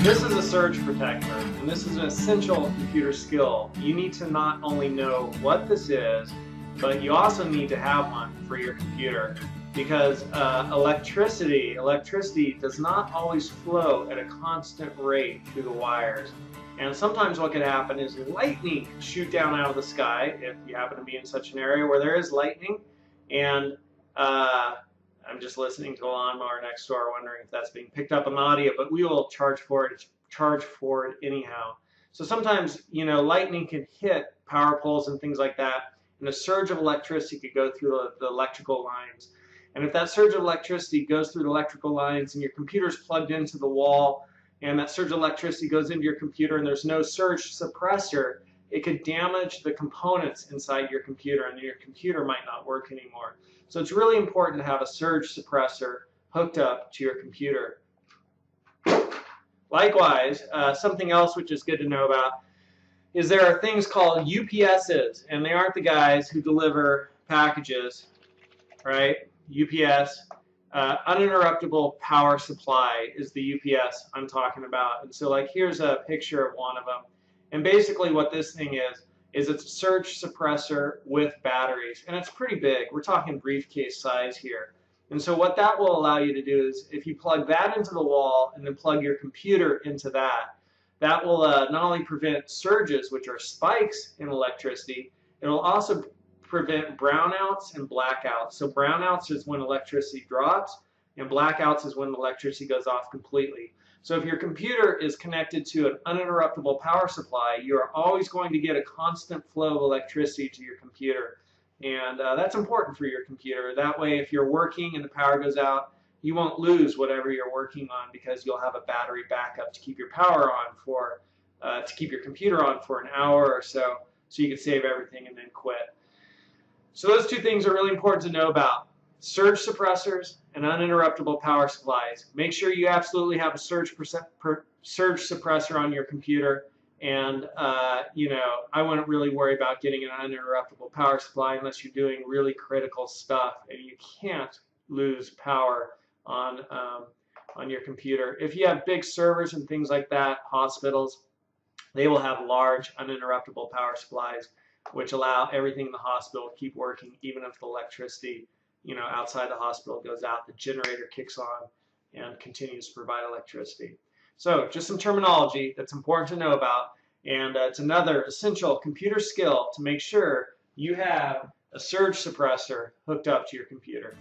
This is a surge protector, and this is an essential computer skill. You need to not only know what this is, but you also need to have one for your computer, because electricity does not always flow at a constant rate through the wires. And sometimes what could happen is lightning could shoot down out of the sky if you happen to be in such an area where there is lightning. And I'm just listening to a lawnmower next door, wondering if that's being picked up on audio, but we will charge for it anyhow. So sometimes, lightning can hit power poles and things like that, and a surge of electricity could go through the electrical lines. And if that surge of electricity goes through the electrical lines and your computer's plugged into the wall, and that surge of electricity goes into your computer and there's no surge suppressor, it could damage the components inside your computer, and your computer might not work anymore. So it's really important to have a surge suppressor hooked up to your computer. Likewise, something else which is good to know about is there are things called UPSs, and they aren't the guys who deliver packages, right? UPS, uninterruptible power supply is the UPS I'm talking about. And so here's a picture of one of them. And basically what this thing is it's a surge suppressor with batteries, and it's pretty big. We're talking briefcase size here. And so what that will allow you to do is, if you plug that into the wall and then plug your computer into that, that will not only prevent surges, which are spikes in electricity, it will also prevent brownouts and blackouts. So brownouts is when electricity drops, and blackouts is when electricity goes off completely. So if your computer is connected to an uninterruptible power supply, you are always going to get a constant flow of electricity to your computer. And that's important for your computer. That way, if you're working and the power goes out, you won't lose whatever you're working on, because you'll have a battery backup to keep your power on for, to keep your computer on for an hour or so you can save everything and then quit. So those two things are really important to know about: surge suppressors and uninterruptible power supplies. Make sure you absolutely have a surge suppressor on your computer. And, I wouldn't really worry about getting an uninterruptible power supply unless you're doing really critical stuff and you can't lose power on your computer. If you have big servers and things like that, hospitals, they will have large uninterruptible power supplies, which allow everything in the hospital to keep working, even if the electricity, outside the hospital goes out. The generator kicks on and continues to provide electricity. So just some terminology that's important to know about, and it's another essential computer skill to make sure you have a surge suppressor hooked up to your computer.